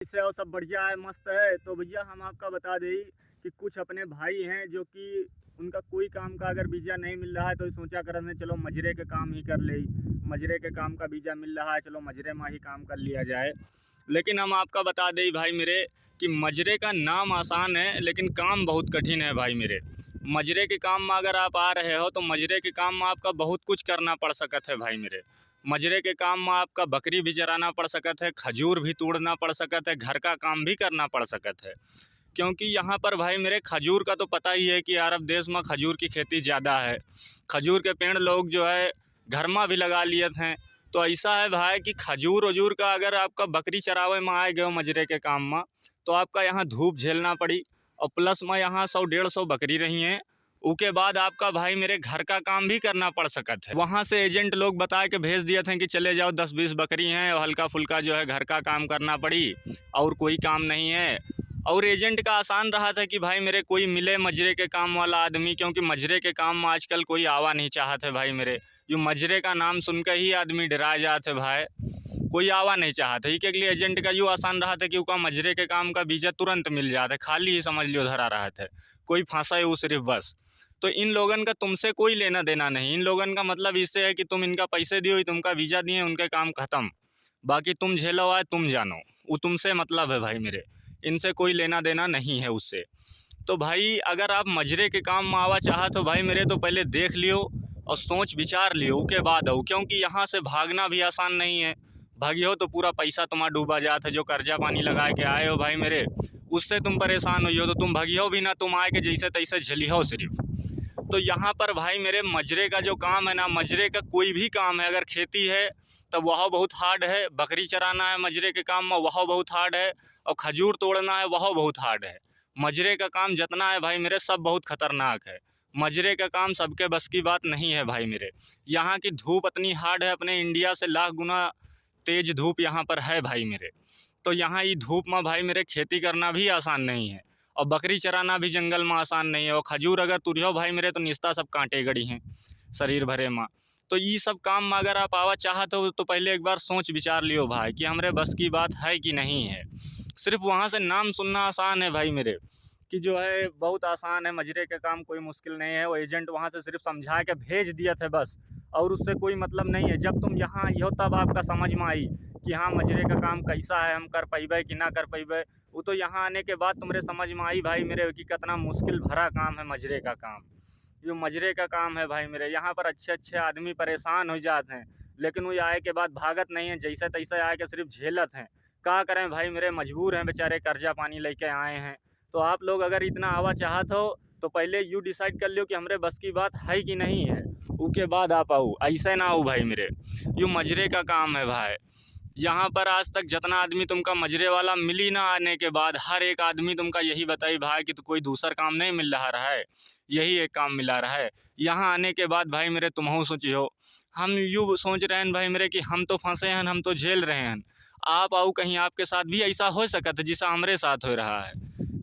इससे और सब बढ़िया है, मस्त है। तो भैया हम आपका बता दें कि कुछ अपने भाई हैं जो कि उनका कोई काम का अगर वीज़ा नहीं मिल रहा है तो सोचा कर रहे चलो मजरे के काम ही कर ले। मजरे के काम का वीज़ा मिल रहा है, चलो मजरे में ही काम कर लिया जाए। लेकिन हम आपका बता दें भाई मेरे कि मजरे का नाम आसान है लेकिन काम बहुत कठिन है भाई मेरे। मजरे के काम में अगर आप आ रहे हो तो मजरे के काम में आपका बहुत कुछ करना पड़ सकता है भाई मेरे। मजरे के काम में आपका बकरी भी चराना पड़ सकता है, खजूर भी तोड़ना पड़ सकता है, घर का काम भी करना पड़ सकता है। क्योंकि यहाँ पर भाई मेरे खजूर का तो पता ही है कि अरब देश में खजूर की खेती ज़्यादा है। खजूर के पेड़ लोग जो है घर में भी लगा लिए हैं। तो ऐसा है भाई कि खजूर वजूर का अगर आपका बकरी चरावे में आए गए मजरे के काम में तो आपका यहाँ धूप झेलना पड़ी। और प्लस में यहाँ 100-150 बकरी रही हैं। उसके बाद आपका भाई मेरे घर का काम भी करना पड़ सकता है। वहाँ से एजेंट लोग बता के भेज दिए थे कि चले जाओ 10-20 बकरी हैं और हल्का फुल्का जो है घर का काम करना पड़ी और कोई काम नहीं है। और एजेंट का आसान रहा था कि भाई मेरे कोई मिले मजरे के काम वाला आदमी, क्योंकि मजरे के काम में आजकल कोई आवा नहीं चाहते भाई मेरे। जो मजरे का नाम सुनकर ही आदमी डरा जाते भाई, कोई आवा नहीं चाहता। ही के लिए एजेंट का यूँ आसान रहा था कि उसका मजरे के काम का वीज़ा तुरंत मिल जाता है, खाली ही समझ लियो धरा रहा था, कोई फंसा है वो सिर्फ बस। तो इन लोगन का तुमसे कोई लेना देना नहीं। इन लोगन का मतलब इससे है कि तुम इनका पैसे दियो, तुमका वीज़ा दिए, उनके काम ख़त्म। बाकी तुम झेलो आए तुम जानो, वो तुमसे मतलब है भाई मेरे, इनसे कोई लेना देना नहीं है उससे। तो भाई अगर आप मजरे के काम में आवा चाहा तो भाई मेरे तो पहले देख लियो और सोच विचार लियो के बाद आओ, क्योंकि यहाँ से भागना भी आसान नहीं है। भागियो तो पूरा पैसा तुम्हारा डूबा जाता है, जो कर्जा पानी लगा के आए हो भाई मेरे उससे तुम परेशान हो तो तुम भागियो भी ना, तुम आए के जैसे तैसे झेलियो सिर्फ। तो यहाँ पर भाई मेरे मजरे का जो काम है ना, मजरे का कोई भी काम है, अगर खेती है तब वह बहुत हार्ड है, बकरी चराना है मजरे के काम में वह बहुत हार्ड है, और खजूर तोड़ना है वह बहुत हार्ड है। मजरे का काम जितना है भाई मेरे सब बहुत ख़तरनाक है। मजरे का काम सबके बस की बात नहीं है भाई मेरे। यहाँ की धूप इतनी हार्ड है, अपने इंडिया से लाख गुना तेज़ धूप यहाँ पर है भाई मेरे। तो यहाँ ये धूप में भाई मेरे खेती करना भी आसान नहीं है, और बकरी चराना भी जंगल में आसान नहीं है। और खजूर अगर तुरियो भाई मेरे तो निस्ता सब कांटे गड़ी हैं शरीर भरे में। तो ये सब काम में अगर आप आवा चाहते हो तो पहले एक बार सोच विचार लियो भाई कि हमारे बस की बात है कि नहीं है। सिर्फ वहाँ से नाम सुनना आसान है भाई मेरे, कि जो है बहुत आसान है, मजरे का काम कोई मुश्किल नहीं है। वो एजेंट वहाँ से सिर्फ समझा के भेज दिया थे बस, और उससे कोई मतलब नहीं है। जब तुम यहाँ आई हो तब आपका समझ में आई कि हाँ मजरे का काम कैसा है, हम कर पैबे कि ना कर पैबे। वो तो यहाँ आने के बाद तुम्हारे समझ में आई भाई मेरे कि कितना मुश्किल भरा काम है मजरे का काम। जो मजरे का काम है भाई मेरे, यहाँ पर अच्छे अच्छे आदमी परेशान हो जाते हैं, लेकिन वो आए के बाद भागत नहीं है, जैसे तैसे आए के सिर्फ झेलत हैं। क्या करें भाई मेरे, मजबूर हैं बेचारे, कर्जा पानी लेके आए हैं। तो आप लोग अगर इतना आवा चाहत हो तो पहले यू डिसाइड कर लियो कि हमारे बस की बात है कि नहीं है, उसके बाद आप आओ। ऐसे ना आओ भाई मेरे, यूँ मजरे का काम है भाई। यहाँ पर आज तक जितना आदमी तुमका मजरे वाला मिली ना आने के बाद, हर एक आदमी तुमका यही बताई भाई कि तो कोई दूसरा काम नहीं मिल रहा है, यही एक काम मिला रहा है। यहाँ आने के बाद भाई मेरे तुम सोचियो, हम यूँ सोच रहे हैं भाई मेरे कि हम तो फंसे हैं, हम तो झेल रहे हैं। आप आओ कहीं आपके साथ भी ऐसा हो सकता है जैसा हमारे साथ हो रहा है,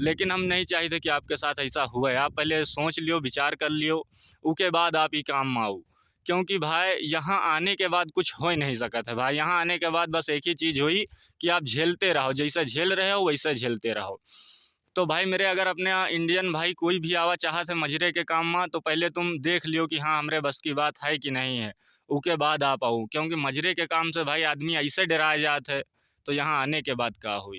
लेकिन हम नहीं चाहते कि आपके साथ ऐसा हुआ है। आप पहले सोच लियो, विचार कर लियो, उसके बाद आप ही काम में आओ। क्योंकि भाई यहाँ आने के बाद कुछ हो ही नहीं सकता है भाई। यहाँ आने के बाद बस एक ही चीज़ हुई कि आप झेलते रहो, जैसे झेल रहे हो वैसे झेलते रहो। तो भाई मेरे अगर अपने इंडियन भाई कोई भी आवा चाहत है मजरे के काम में तो पहले तुम देख लियो कि हाँ हमारे बस की बात है कि नहीं है, उसके बाद आप आओ। क्योंकि मजरे के काम से भाई आदमी ऐसे डराए जाते है, तो यहाँ आने के बाद क्या हुई।